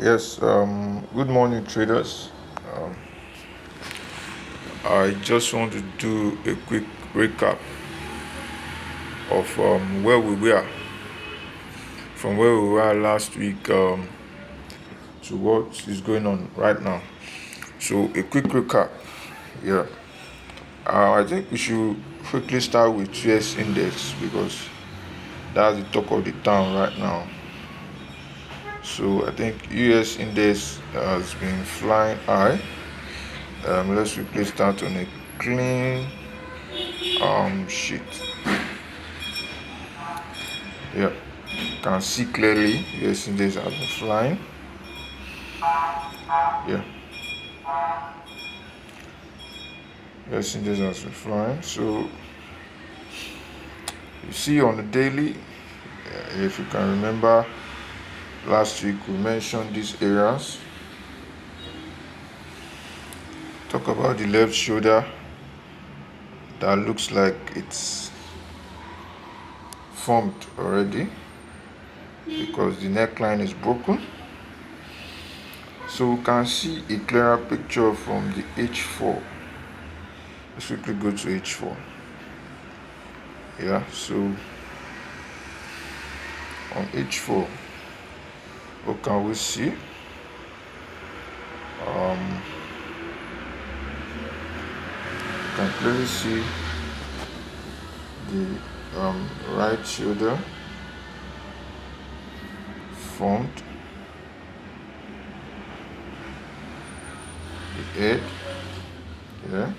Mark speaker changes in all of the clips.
Speaker 1: Yes, good morning, traders. Um, I just want to do a quick recap of where we were, from where we were last week to what is going on right now. So, a quick recap. Yeah, I think we should quickly start with US index because that's the talk of the town right now. So, I think US index has been flying high. Let's quickly start on a clean sheet. Yeah, can see clearly. Yes, index has been flying. Yeah, yes, index has been flying. So you see on the daily, if you can remember, last week we mentioned these areas. Talk about the left shoulder that looks like it's formed already because the neckline is broken. So we can see a clearer picture from the H4. Let's quickly go to H4. Yeah, so on H4, what can we see? Can clearly see the right shoulder formed, the head, yeah,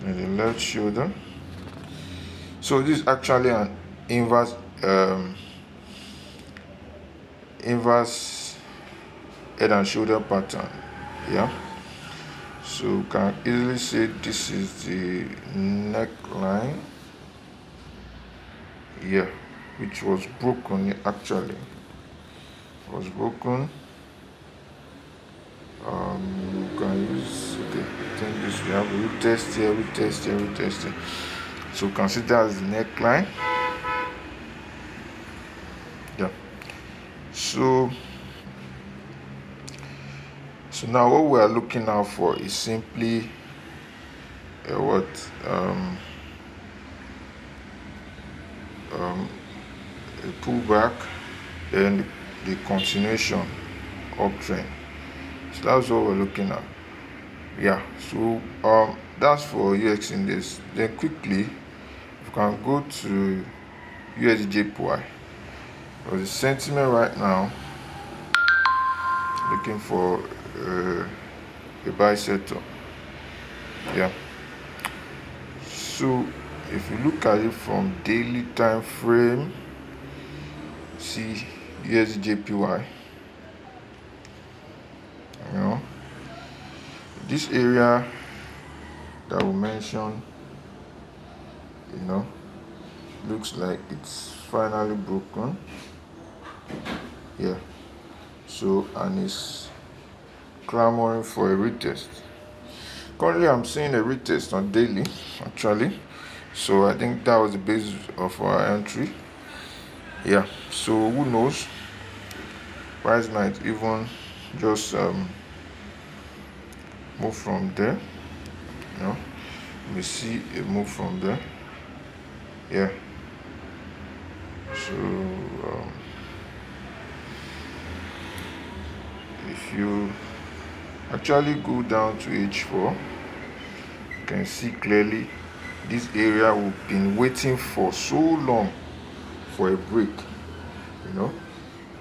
Speaker 1: and the left shoulder. So this is actually an inverse head and shoulder pattern, yeah. So you can easily say this is the neckline, yeah, which was broken actually. Was broken. You can use, okay, I think this we have a retest here, retest here. So consider as the neckline. Yeah. So now what we are looking out for is simply what a pullback, then the continuation uptrend. So that's what we're looking at. Yeah. So that's for UX index. Then quickly, you can go to USJPY. Because the sentiment right now looking for a buy setup. Yeah. So if you look at it from daily time frame, see USJPY. You know, this area that we mentioned, looks like it's finally broken. Yeah. So and it's clamoring for a retest. Currently, I'm seeing a retest on daily, actually. So I think that was the basis of our entry. Yeah. So who knows? Price might even just move from there. You know, we see a move from there. Yeah. So if you actually go down to H4, you can see clearly this area we've been waiting for so long for a break.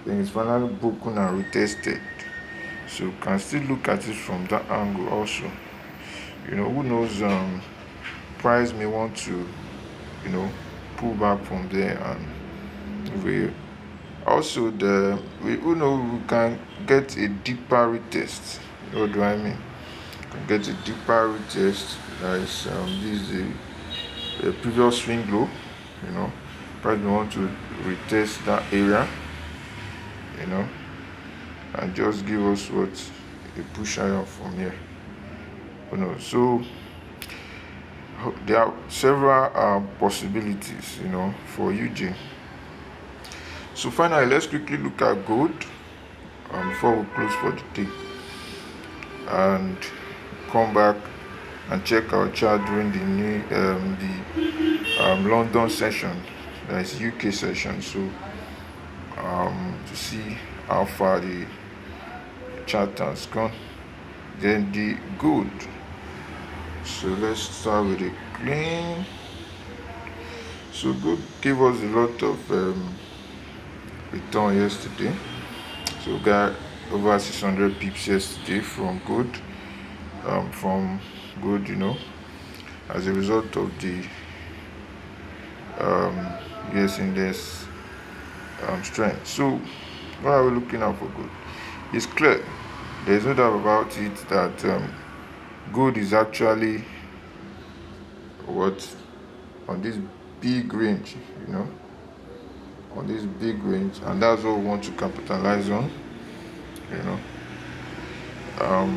Speaker 1: Then it's finally broken and retested. So you can still look at it from that angle also. Who knows, price may want to, pull back from there and we also we can get a deeper retest. What do I mean? Can get a deeper retest. That is this is a previous swing low. Price may want to retest that area. And just give us what a push higher from here. So there are several possibilities, for UJ. So finally, let's quickly look at gold before we close for the day, and come back and check our chart during the London session, that is UK session. So to see how far the chart has gone. Then the gold. So let's start with a clean. So gold gave us a lot of return yesterday. So we got over 600 pips yesterday from gold. As a result of the US index strength. So what are we looking at for gold? It's clear. There's no doubt about it that gold is actually what on this big range, on this big range, and that's what we want to capitalize on.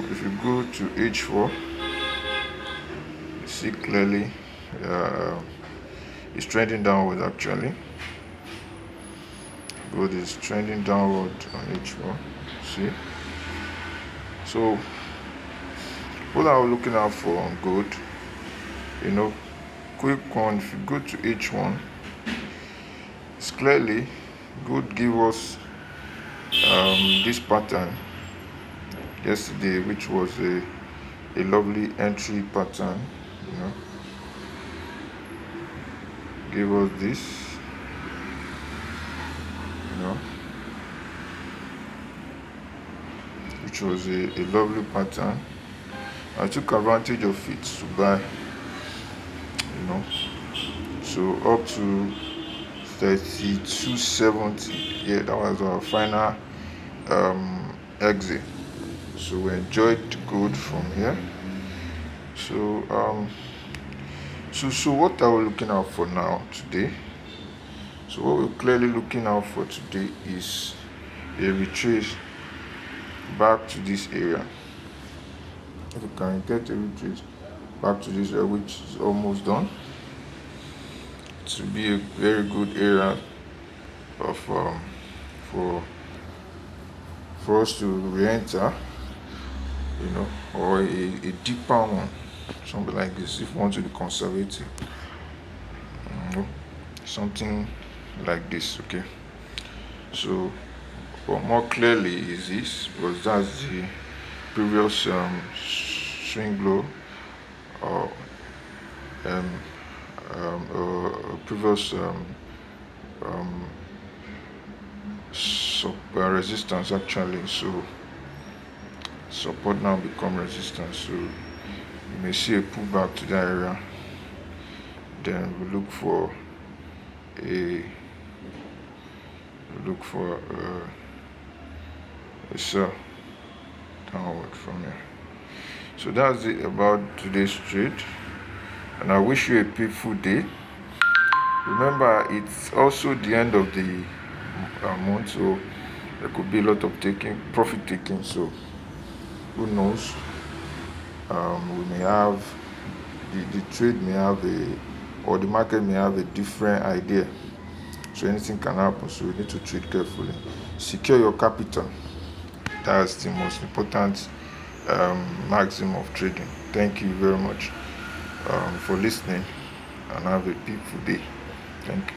Speaker 1: If you go to H4, you see clearly it's trending downward actually. Gold is trending downward on H4. See? So what are we looking out for on gold? Quick one, if you go to H1, it's clearly gold give us this pattern yesterday, which was a lovely entry pattern, gave us this, which was a lovely pattern. I took advantage of it to buy, so up to 32.70. Yeah, that was our final exit. So we enjoyed gold from here. So what are we looking out for now today? So what we're clearly looking out for today is a retrace back to this area. If we can get a retrace back to this area, which is almost done, to be a very good area of for us to re-enter, or a deeper one, something like this. If we want to be conservative, something like this. Okay. So, but more clearly is this, because that's the previous swing low, or previous resistance actually. So support now become resistance. So you may see a pullback to that area. Then we look for a sell downward from here. So that's it about today's trade, and I wish you a peaceful day. Remember, it's also the end of the month, so there could be a lot of profit taking. So who knows? We may have the trade may have or the market may have a different idea. So anything can happen. So you need to trade carefully. Secure your capital. That's the most important maximum of trading. Thank you very much for listening, and have a peaceful day. Thank you.